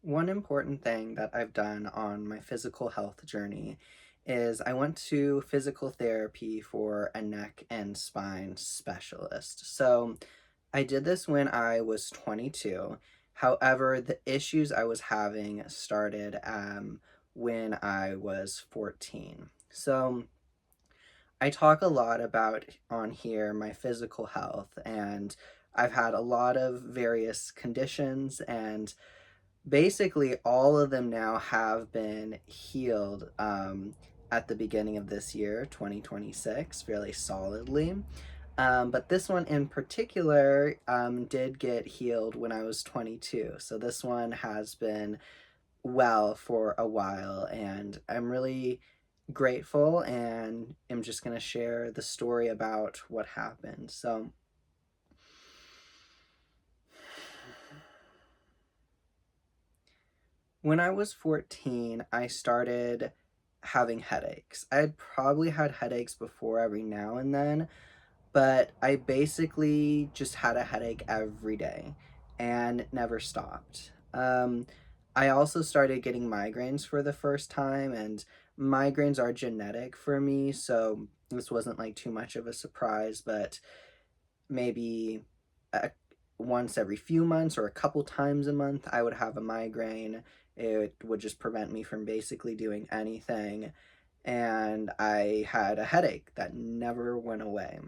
One important thing that I've done on my physical health journey is I went to physical therapy for a neck and spine specialist. So I did this when I was 22. However, the issues I was having started when I was 14. So I talk a lot about on here my physical health, and I've had a lot of various conditions, and basically all of them now have been healed at the beginning of this year, 2026, fairly solidly. But this one in particular did get healed when I was 22. So this one has been well for a while, and I'm really grateful and am just going to share the story about what happened. So, when I was 14, I started having headaches. I had probably had headaches before every now and then, but I basically just had a headache every day and never stopped. I also started getting migraines for the first time, and migraines are genetic for me, so this wasn't like too much of a surprise, but maybe a, once every few months or a couple times a month, I would have a migraine. It would just prevent me from basically doing anything, and I had a headache that never went away.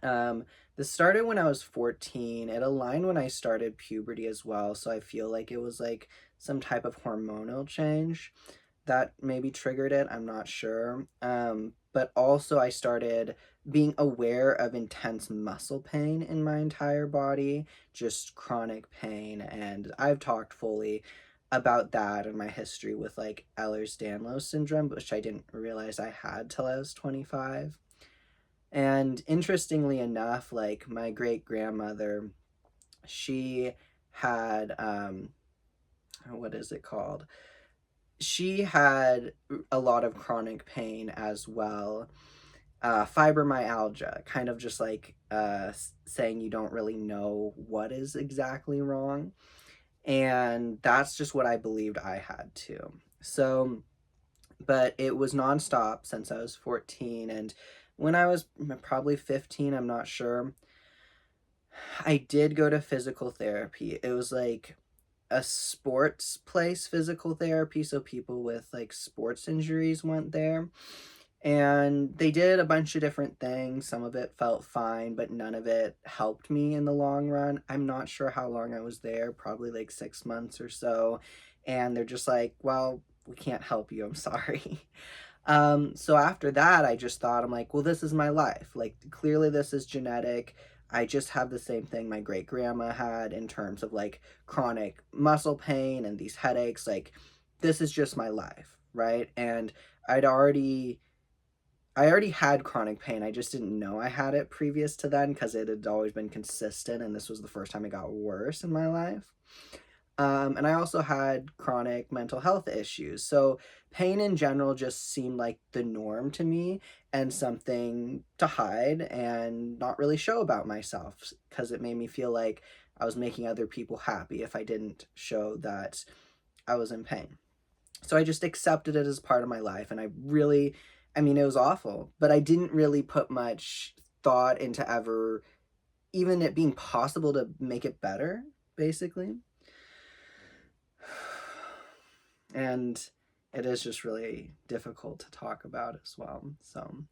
Um, this started when I was 14. It aligned when I started puberty as well, so I feel like it was like some type of hormonal change that maybe triggered it. I'm not sure. But also I started being aware of intense muscle pain in my entire body, just chronic pain, and I've talked fully about that and my history with like Ehlers-Danlos syndrome, which I didn't realize I had till I was 25. And interestingly enough, like my great grandmother, she had what is it called? She had a lot of chronic pain as well. Fibromyalgia, kind of just like saying you don't really know what is exactly wrong. And that's just what I believed I had too. So, but it was nonstop since I was 14. And when I was probably 15, I'm not sure, I did go to physical therapy. It was like a sports place physical therapy, so people with like sports injuries went there. And they did a bunch of different things. Some of it felt fine, but none of it helped me in the long run. I'm not sure how long I was there, probably like 6 months or so. And they're just like, well, we can't help you. I'm sorry. So after that, I just thought, I'm like, well, this is my life. Like, clearly, this is genetic. I just have the same thing my great grandma had in terms of like chronic muscle pain and these headaches. Like, this is just my life, right? And I'd already I already had chronic pain. I just didn't know I had it previous to then because it had always been consistent, and this was the first time it got worse in my life. And I also had chronic mental health issues. So pain in general just seemed like the norm to me and something to hide and not really show about myself because it made me feel like I was making other people happy if I didn't show that I was in pain. So I just accepted it as part of my life. And I mean, it was awful, but I didn't really put much thought into ever even it being possible to make it better, basically. And it is just really difficult to talk about as well. So,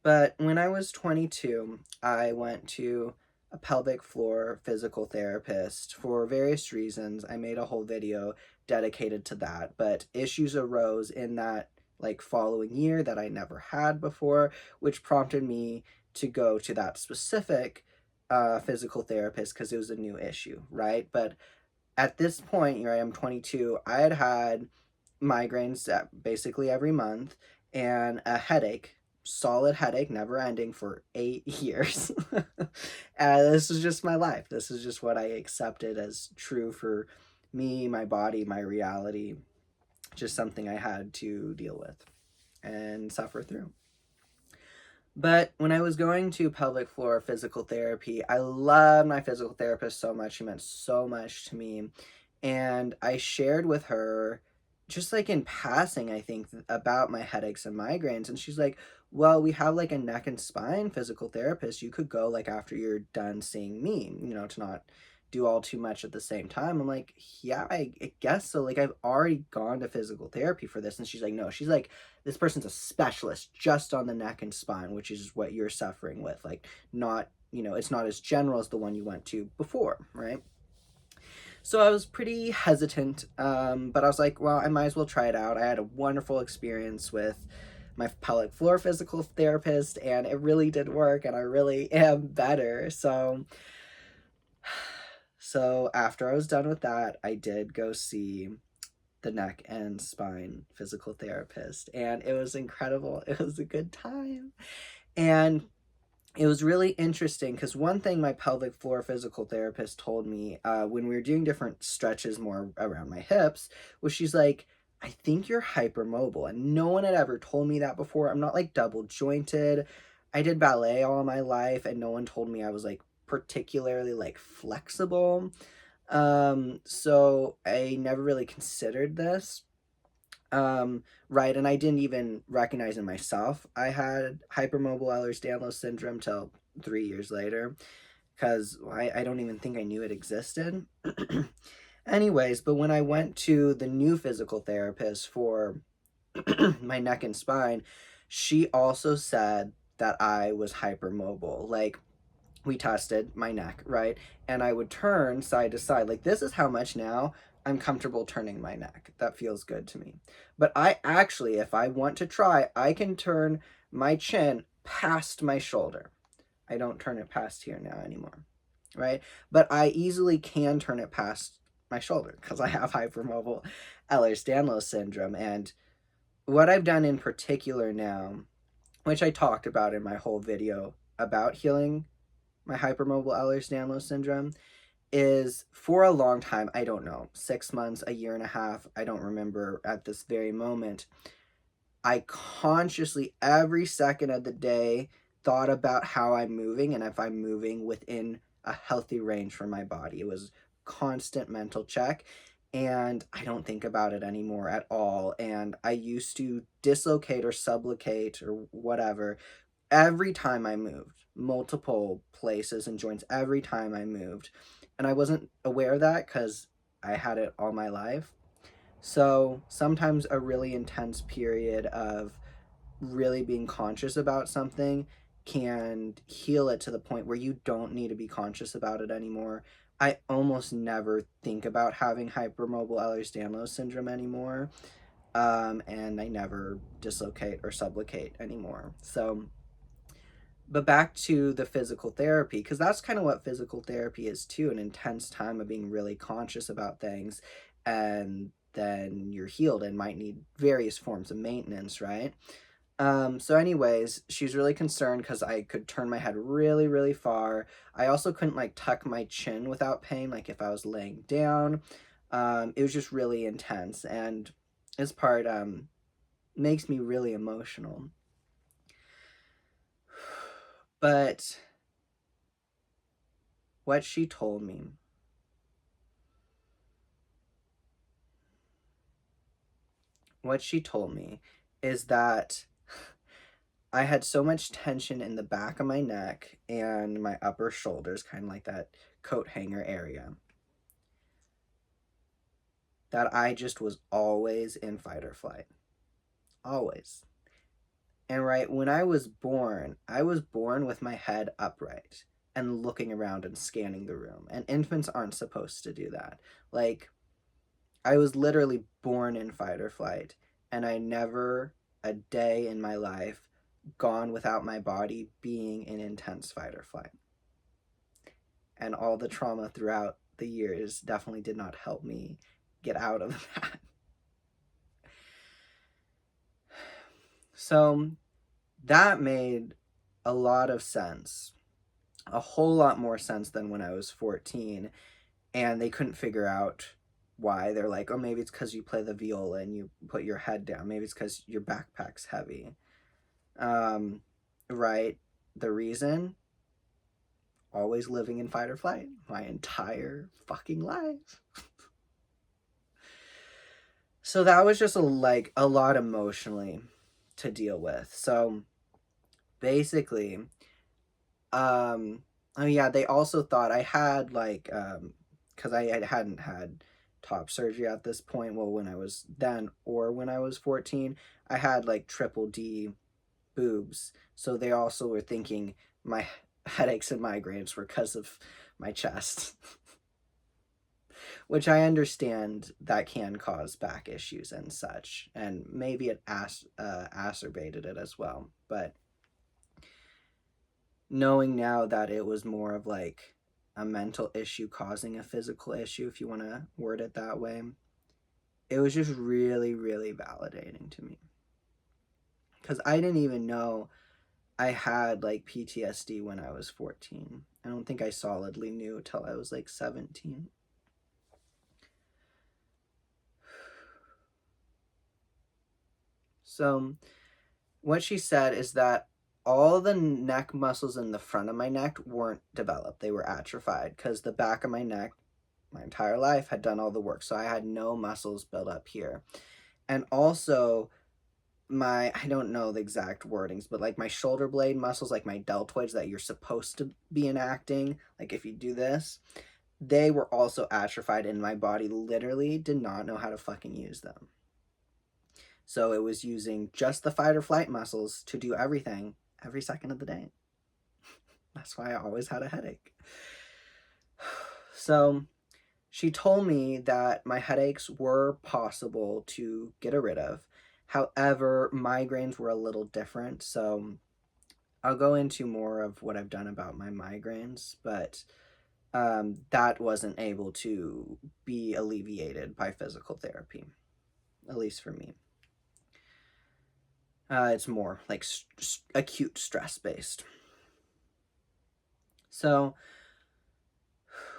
but when I was 22, I went to a pelvic floor physical therapist for various reasons. I made a whole video dedicated to that, but issues arose in that like following year that I never had before, which prompted me to go to that specific physical therapist because it was a new issue, right? But at this point, here I am 22, I had had migraines basically every month and a headache, solid headache, never ending for 8 years. And this is just my life. This is just what I accepted as true for me, my body, my reality, just something I had to deal with and suffer through. But when I was going to pelvic floor physical therapy, I loved my physical therapist so much. She meant so much to me. And I shared with her, just like in passing, I think, about my headaches and migraines. And she's like, well, we have like a neck and spine physical therapist. You could go like after you're done seeing me, to not do all too much at the same time. I'm like, yeah, I guess so. Like, I've already gone to physical therapy for this. And she's like, no, she's like, this person's a specialist just on the neck and spine, which is what you're suffering with. Like, not, it's not as general as the one you went to before, right? So I was pretty hesitant, but I was like, well, I might as well try it out. I had a wonderful experience with my pelvic floor physical therapist, and it really did work, and I really am better. So after I was done with that, I did go see the neck and spine physical therapist, and it was incredible. It was a good time. And it was really interesting because one thing my pelvic floor physical therapist told me when we were doing different stretches more around my hips was she's like, I think you're hypermobile. And no one had ever told me that before. I'm not like double jointed. I did ballet all my life, and no one told me I was like particularly like flexible. So I never really considered this. Right, and I didn't even recognize in myself I had hypermobile Ehlers-Danlos syndrome till 3 years later, because I don't even think I knew it existed. Anyways, but when I went to the new physical therapist for my neck and spine, she also said that I was hypermobile. Like, we tested my neck, right? And I would turn side to side. Like, this is how much now I'm comfortable turning my neck. That feels good to me. But I actually, if I want to try, I can turn my chin past my shoulder. I don't turn it past here now anymore, right? But I easily can turn it past my shoulder because I have hypermobile Ehlers-Danlos syndrome. And what I've done in particular now, which I talked about in my whole video about healing my hypermobile Ehlers-Danlos syndrome, is for a long time, I don't know, 6 months, a year and a half, I don't remember at this very moment, I consciously, every second of the day, thought about how I'm moving and if I'm moving within a healthy range for my body. It was constant mental check, and I don't think about it anymore at all. And I used to dislocate or sublocate or whatever every time I moved, multiple places and joints every time I moved. And I wasn't aware of that because I had it all my life. So sometimes a really intense period of really being conscious about something can heal it to the point where you don't need to be conscious about it anymore. I almost never think about having hypermobile Ehlers-Danlos syndrome anymore. And I never dislocate or sublocate anymore. So, but back to the physical therapy, because that's kind of what physical therapy is too, an intense time of being really conscious about things, and then you're healed and might need various forms of maintenance, right? So anyways, she was really concerned because I could turn my head really, really far. I also couldn't like tuck my chin without pain, like if I was laying down. It was just really intense, and this part makes me really emotional. But what she told me, what she told me is that I had so much tension in the back of my neck and my upper shoulders, kind of like that coat hanger area, that I just was always in fight or flight. Always. And right, when I was born with my head upright and looking around and scanning the room. And infants aren't supposed to do that. Like, I was literally born in fight or flight, and I never a day in my life gone without my body being in intense fight or flight. And all the trauma throughout the years definitely did not help me get out of that. So that made a lot of sense, a whole lot more sense than when I was 14, and they couldn't figure out why. They're like, oh, maybe it's because you play the viola and you put your head down. Maybe it's because your backpack's heavy. right? The reason, always living in fight or flight my entire fucking life. So that was just a lot emotionally to deal with. So basically, oh yeah, they also thought I had because I hadn't had top surgery at this point. Well, when I was then or when I was 14, I had like triple D boobs. So they also were thinking my headaches and migraines were because of my chest. Which I understand that can cause back issues and such, and maybe it acerbated it as well. But knowing now that it was more of like a mental issue causing a physical issue, if you want to word it that way, it was just really, really validating to me. Because I didn't even know I had like PTSD when I was 14. I don't think I solidly knew till I was like 17. So, what she said is that all the neck muscles in the front of my neck weren't developed. They were atrophied because the back of my neck, my entire life, had done all the work. So I had no muscles built up here. And also, I don't know the exact wordings, but like my shoulder blade muscles, like my deltoids that you're supposed to be enacting, like if you do this, they were also atrophied, and my body literally did not know how to fucking use them. So it was using just the fight or flight muscles to do everything every second of the day. That's why I always had a headache. So she told me that my headaches were possible to get rid of. However, migraines were a little different. So I'll go into more of what I've done about my migraines, but that wasn't able to be alleviated by physical therapy, at least for me. It's more like acute stress based. So,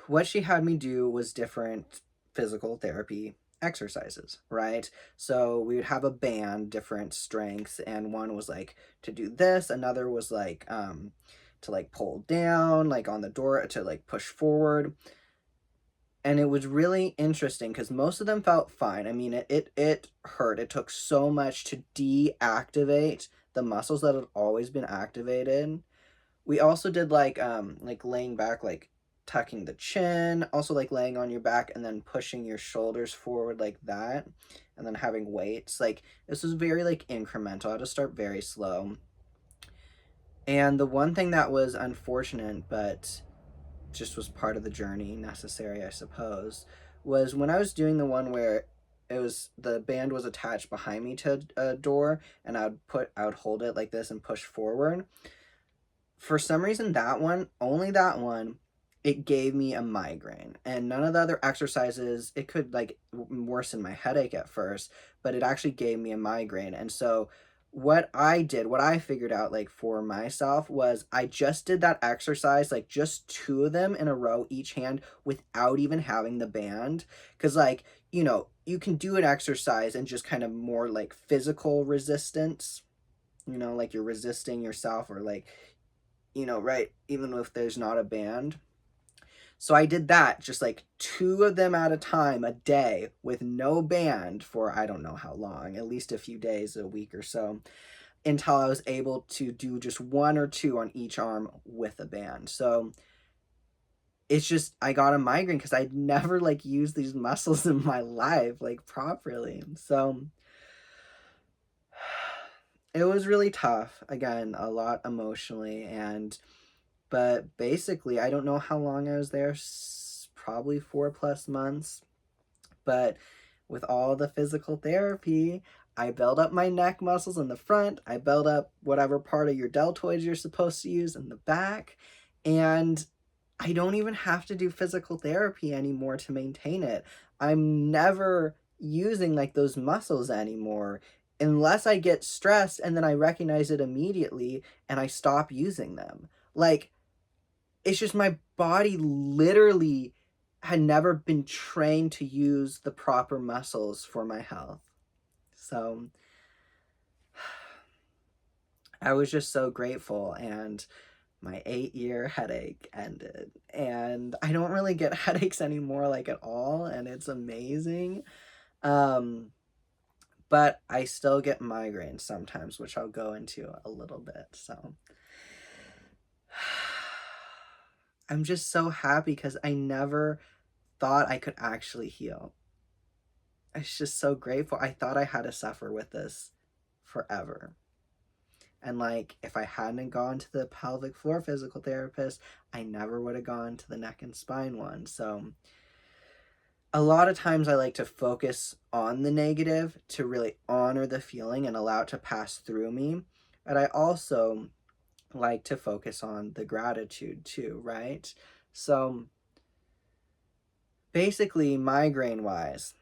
what she had me do was different physical therapy exercises, right? So, we would have a band, different strengths, and one was like to do this, another was like to like pull down, like on the door to like push forward. And it was really interesting because most of them felt fine. I mean, it hurt. It took so much to deactivate the muscles that had always been activated. We also did like laying back, like tucking the chin, also like laying on your back and then pushing your shoulders forward like that, and then having weights. Like this was very like incremental. I had to start very slow. And the one thing that was unfortunate, but just was part of the journey, necessary, I suppose, was when I was doing the one where it was the band was attached behind me to a door, and I would hold it like this and push forward. For some reason, that one, only that one, it gave me a migraine. And none of the other exercises, it could like worsen my headache at first, but it actually gave me a migraine. And so what I figured out like for myself was I just did that exercise, like just two of them in a row, each hand, without even having the band. Cause like, you can do an exercise and just kind of more like physical resistance, like you're resisting yourself, or like, right, even if there's not a band. So I did that, just like two of them at a time a day with no band for I don't know how long, at least a few days, a week or so, until I was able to do just one or two on each arm with a band. So it's just, I got a migraine because I'd never like used these muscles in my life like properly. So it was really tough. Again, a lot emotionally, but basically, I don't know how long I was there, probably 4+ months. But with all the physical therapy, I built up my neck muscles in the front. I built up whatever part of your deltoids you're supposed to use in the back. And I don't even have to do physical therapy anymore to maintain it. I'm never using like those muscles anymore unless I get stressed and then I recognize it immediately and I stop using them. Like, it's just my body literally had never been trained to use the proper muscles for my health. So I was just so grateful, and my 8-year headache ended, and I don't really get headaches anymore, like, at all, and it's amazing. Um, but I still get migraines sometimes, which I'll go into a little bit. So I'm just so happy because I never thought I could actually heal. I was just so grateful. I thought I had to suffer with this forever. And like, if I hadn't gone to the pelvic floor physical therapist, I never would have gone to the neck and spine one. So a lot of times I like to focus on the negative to really honor the feeling and allow it to pass through me. But I also like to focus on the gratitude too, right? So basically, migraine wise,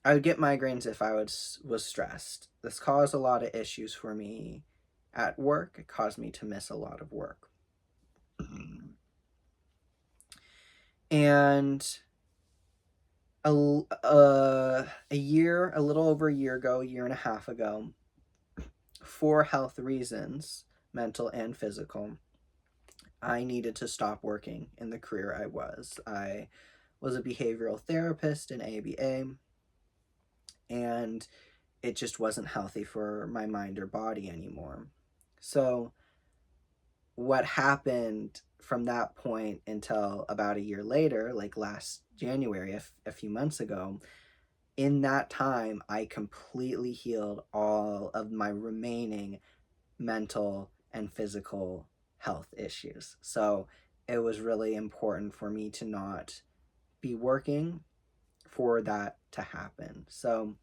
I would get migraines if I was stressed. This caused a lot of issues for me at work. It caused me to miss a lot of work. And a little over a year ago, a year and a half ago, for health reasons, mental and physical, I needed to stop working in the career I was. I was a behavioral therapist in ABA, and it just wasn't healthy for my mind or body anymore. So what happened from that point until about a year later, like last January, a few months ago, in that time, I completely healed all of my remaining mental and physical health issues. So it was really important for me to not be working for that to happen. So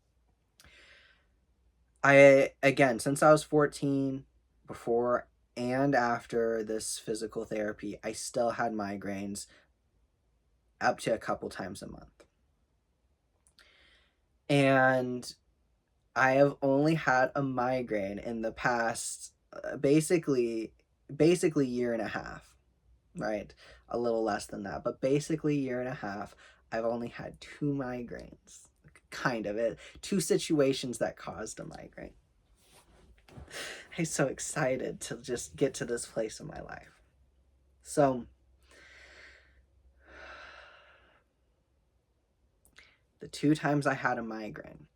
again, since I was 14, before and after this physical therapy, I still had migraines up to a couple times a month. And I have only had a migraine in the past basically year and a half, right? A little less than that, but basically year and a half. I've only had 2 migraines, kind of it, 2 situations that caused a migraine. I'm so excited to just get to this place in my life. So the 2 times I had a migraine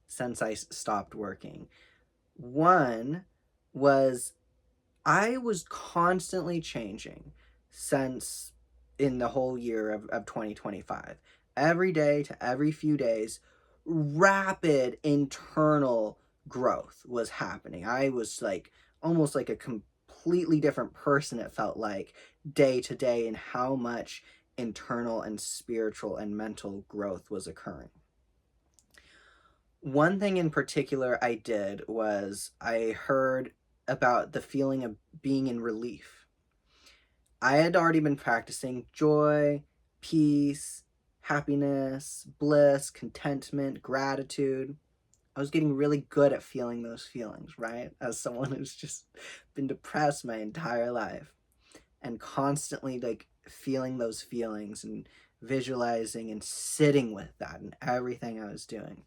since I stopped working, one was I was constantly changing since in the whole year of 2025. Every day to every few days, rapid internal growth was happening. I was like almost like a completely different person, it felt like, day to day, and how much internal and spiritual and mental growth was occurring. One thing in particular I did was I heard about the feeling of being in relief. I had already been practicing joy, peace, happiness, bliss, contentment, gratitude. I was getting really good at feeling those feelings, right? As someone who's just been depressed my entire life, and constantly like feeling those feelings and visualizing and sitting with that in everything I was doing.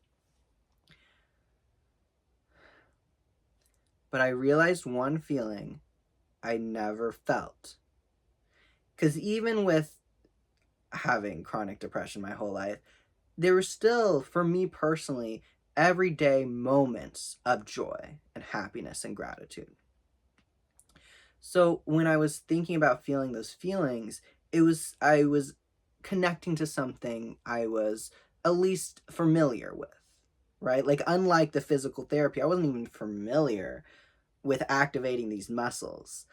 But I realized one feeling I never felt. Because even with having chronic depression my whole life, there were still, for me personally, everyday moments of joy and happiness and gratitude. So when I was thinking about feeling those feelings, I was connecting to something I was at least familiar with, right? Like, unlike the physical therapy, I wasn't even familiar with activating these muscles.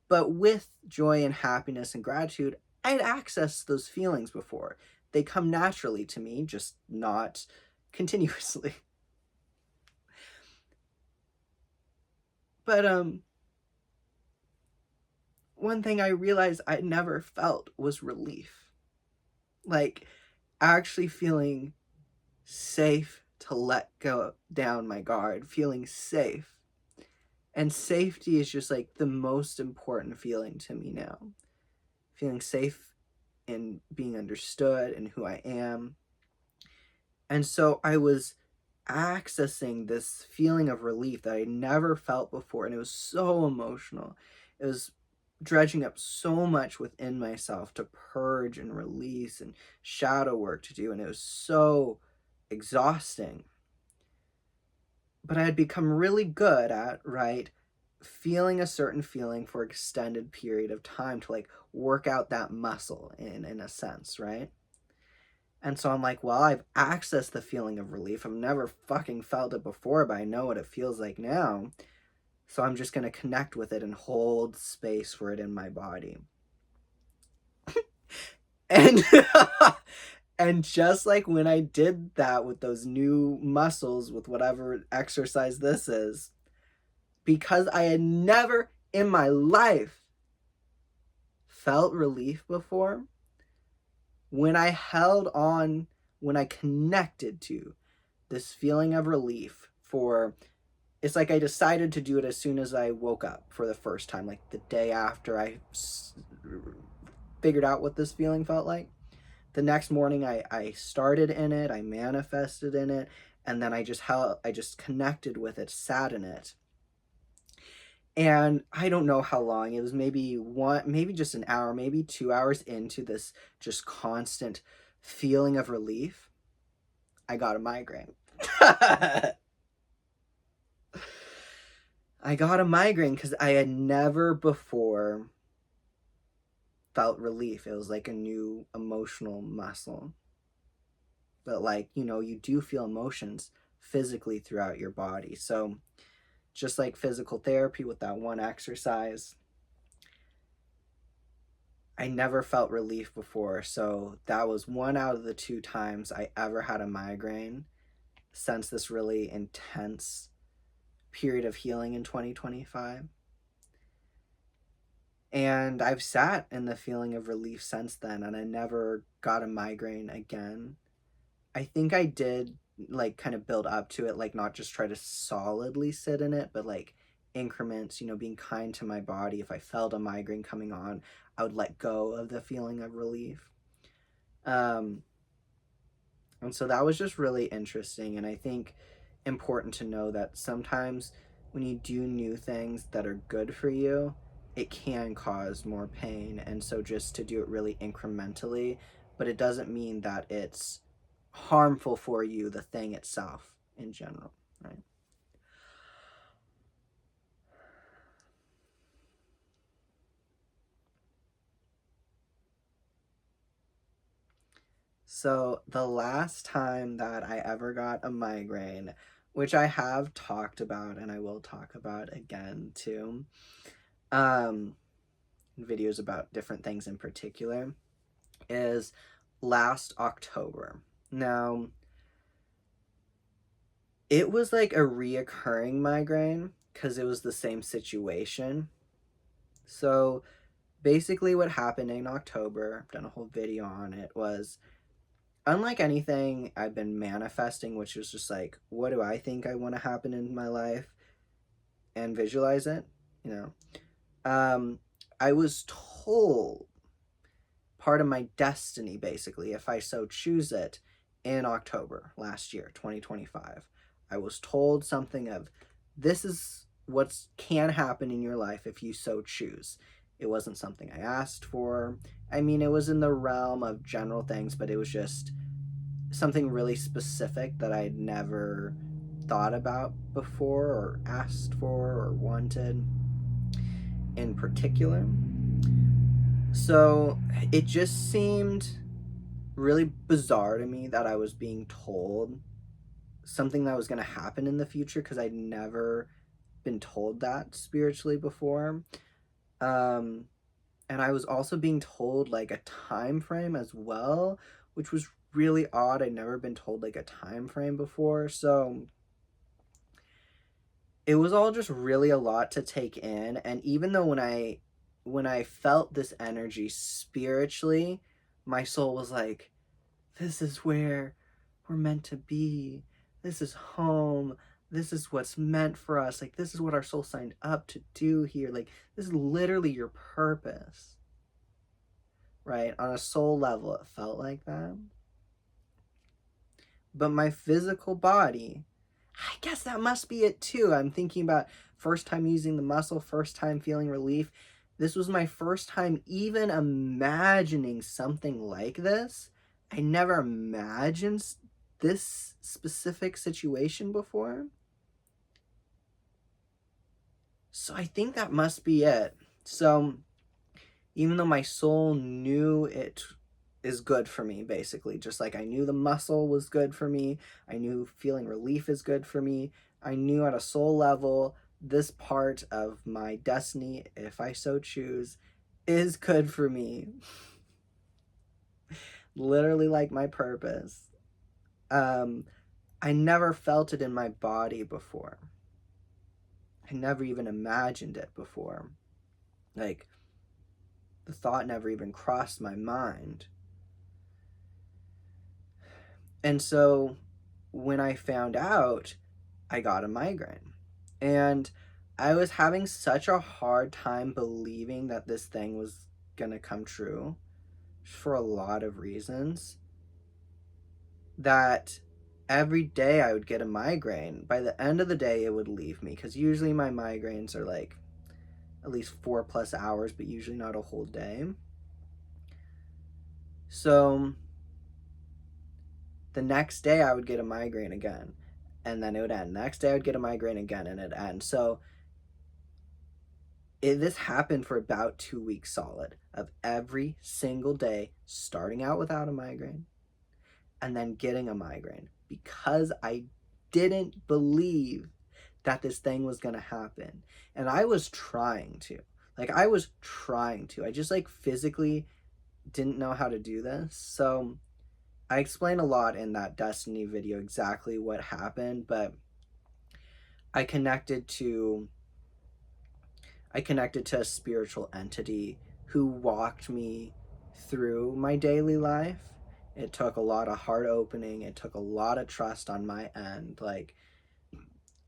But with joy and happiness and gratitude, I had accessed those feelings before. They come naturally to me, just not continuously. But one thing I realized I never felt was relief. Like, actually feeling safe to let go down my guard, feeling safe. And safety is just like the most important feeling to me now. Feeling safe in being understood and who I am. And so I was accessing this feeling of relief that I never felt before, and it was so emotional. It was dredging up so much within myself to purge and release and shadow work to do, and it was so exhausting. But I had become really good at, right, feeling a certain feeling for extended period of time to like work out that muscle in a sense, right? And so I'm like, well, I've accessed the feeling of relief. I've never fucking felt it before, but I know what it feels like now. So I'm just going to connect with it and hold space for it in my body. And and just like when I did that with those new muscles with whatever exercise this is, because I had never in my life felt relief before, when I held on, when I connected to this feeling of relief for, it's like I decided to do it as soon as I woke up for the first time, like the day after I figured out what this feeling felt like. The next morning I started in it, I manifested in it, and then I just connected with it, sat in it. And I don't know how long, it was maybe just an hour, maybe 2 hours into this just constant feeling of relief, I got a migraine. I got a migraine because I had never before felt relief. It was like a new emotional muscle. But like, you do feel emotions physically throughout your body. So just like physical therapy with that one exercise, I never felt relief before. So that was one out of the 2 times I ever had a migraine since this really intense period of healing in 2025. And I've sat in the feeling of relief since then, and I never got a migraine again. I think I did like kind of build up to it, like not just try to solidly sit in it, but like increments, being kind to my body. If I felt a migraine coming on, I would let go of the feeling of relief. And so that was just really interesting. And I think important to know that sometimes when you do new things that are good for you, it can cause more pain. And so just to do it really incrementally, but it doesn't mean that it's harmful for you, the thing itself in general, right? So the last time that I ever got a migraine, which I have talked about and I will talk about again too, videos about different things in particular, is last October. Now, it was like a reoccurring migraine because it was the same situation. So basically what happened in October, I've done a whole video on it, was unlike anything I've been manifesting, which was just like, what do I think I want to happen in my life and visualize it, you I was told part of my destiny, basically, if I so choose it, in October last year, 2025. I was told something of, this is what can happen in your life if you so choose. It wasn't something I asked for. I mean, it was in the realm of general things, but it was just something really specific that I'd never thought about before or asked for or wanted in particular. So it just seemed really bizarre to me that I was being told something that was going to happen in the future because I'd never been told that spiritually before. And I was also being told like a time frame as well, which was really odd. I'd never been told like a time frame before. So it was all just really a lot to take in. And even though when I felt this energy spiritually, my soul was like, this is where we're meant to be. This is home. This is what's meant for us. Like, this is what our soul signed up to do here. Like, this is literally your purpose. Right? On a soul level, it felt like that. But my physical body I guess that must be it too. I'm thinking about first time using the muscle, first time feeling relief. This was my first time even imagining something like this. I never imagined this specific situation before. So I think that must be it. So even though my soul knew it is good for me, basically, just like I knew the muscle was good for me, I knew feeling relief is good for me, I knew at a soul level this part of my destiny, if I so choose, is good for me. Literally like my purpose. I never felt it in my body before. I never even imagined it before. Like, the thought never even crossed my mind. And so when I found out, I got a migraine. And I was having such a hard time believing that this thing was going to come true for a lot of reasons, that every day I would get a migraine. By the end of the day, it would leave me, because usually my migraines are like at least 4+ hours, but usually not a whole day. So the next day I would get a migraine again, and then it would end. Next day I would get a migraine again, and it'd end. So this happened for about 2 weeks solid, of every single day starting out without a migraine and then getting a migraine, because I didn't believe that this thing was going to happen. And I was trying to. I just like physically didn't know how to do this. So I explain a lot in that Destiny video exactly what happened, but I connected to a spiritual entity who walked me through my daily life. It took a lot of heart opening. It took a lot of trust on my end. Like,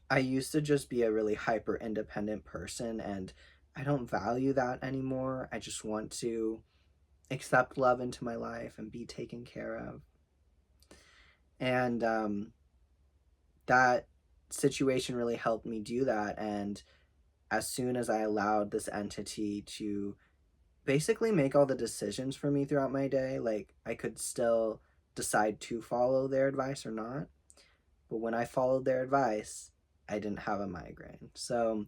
I used to just be a really hyper independent person, and I don't value that anymore. I just want to accept love into my life and be taken care of. And that situation really helped me do that. And as soon as I allowed this entity to basically make all the decisions for me throughout my day, like, I could still decide to follow their advice or not. But when I followed their advice, I didn't have a migraine. So,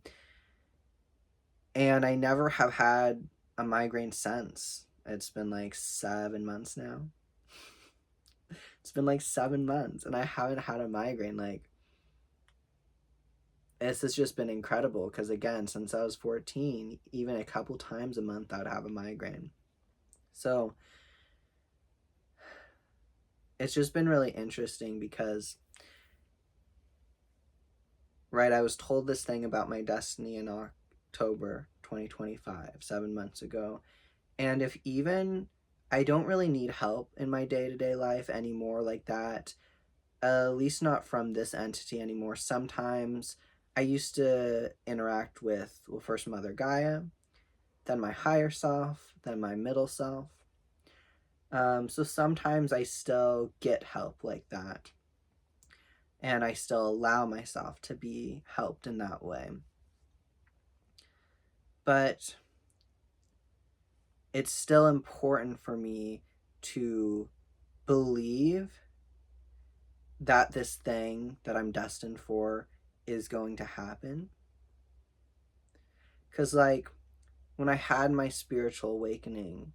and I never have had a migraine since. It's been like 7 months now. It's been like 7 months, and I haven't had a migraine. Like, this has just been incredible, because again, since I was 14, even a couple times a month I'd have a migraine. So it's just been really interesting because, right, I was told this thing about my destiny in October 2025, 7 months ago. And if even I don't really need help in my day-to-day life anymore like that, at least not from this entity anymore. Sometimes I used to interact with, well, first Mother Gaia, then my higher self, then my middle self. So sometimes I still get help like that, and I still allow myself to be helped in that way. But it's still important for me to believe that this thing that I'm destined for is going to happen. Because, like, when I had my spiritual awakening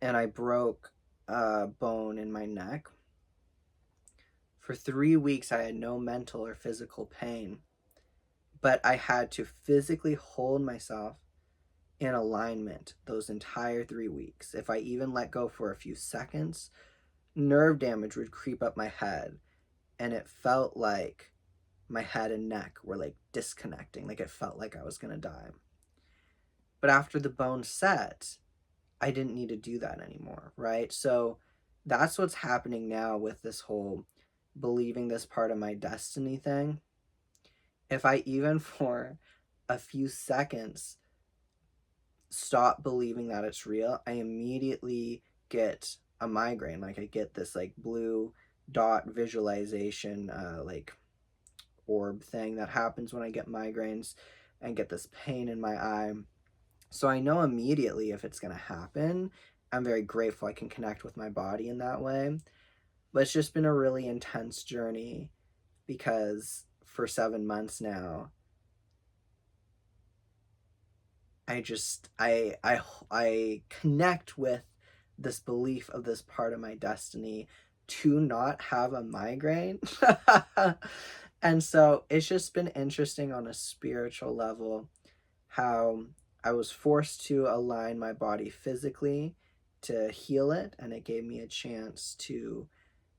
and I broke a bone in my neck, for 3 weeks I had no mental or physical pain, but I had to physically hold myself in alignment those entire 3 weeks. If I even let go for a few seconds, nerve damage would creep up my head, and it felt like my head and neck were like disconnecting. Like, it felt like I was gonna die. But after the bone set, I didn't need to do that anymore, right? So that's what's happening now with this whole believing this part of my destiny thing. If I even for a few seconds stop believing that it's real, I immediately get a migraine. Like, I get this like blue dot visualization, like orb thing that happens when I get migraines and get this pain in my eye. So I know immediately if it's going to happen. I'm very grateful I can connect with my body in that way. But it's just been a really intense journey because for 7 months now, I connect with this belief of this part of my destiny to not have a migraine. And so it's just been interesting on a spiritual level how I was forced to align my body physically to heal it, and it gave me a chance to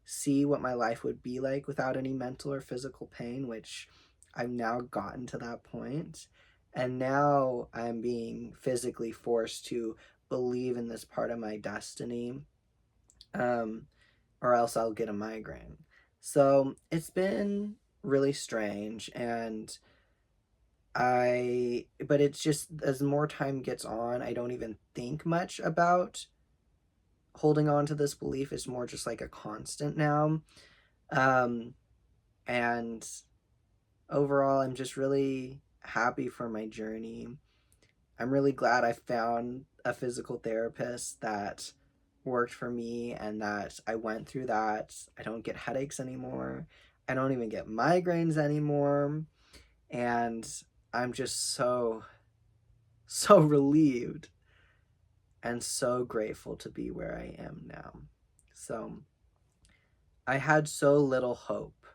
see what my life would be like without any mental or physical pain, which I've now gotten to that point. And now I'm being physically forced to believe in this part of my destiny, um, or else I'll get a migraine. So it's been really strange. But it's just as more time gets on, I don't even think much about holding on to this belief. It's more just like a constant now. Um, and overall, I'm just really happy for my journey. I'm really glad I found a physical therapist that worked for me and that I went through that. I don't get headaches anymore. I don't even get migraines anymore. And I'm just so relieved and so grateful to be where I am now. So I had so little hope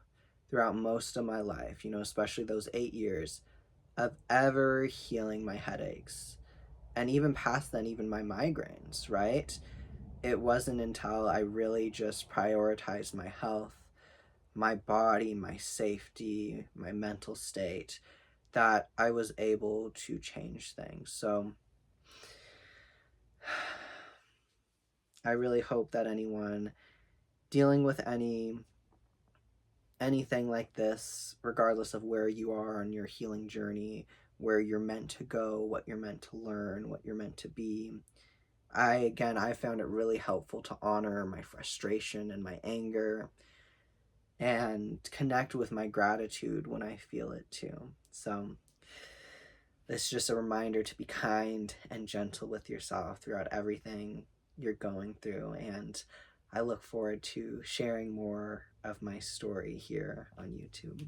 throughout most of my life, especially those 8 years of ever healing my headaches. And even past then, even my migraines, right? It wasn't until I really just prioritized my health, my body, my safety, my mental state, that I was able to change things. So I really hope that anyone dealing with anything like this, regardless of where you are on your healing journey, where you're meant to go, what you're meant to learn, what you're meant to be. I found it really helpful to honor my frustration and my anger and connect with my gratitude when I feel it too. So it's just a reminder to be kind and gentle with yourself throughout everything you're going through. And I look forward to sharing more of my story here on YouTube.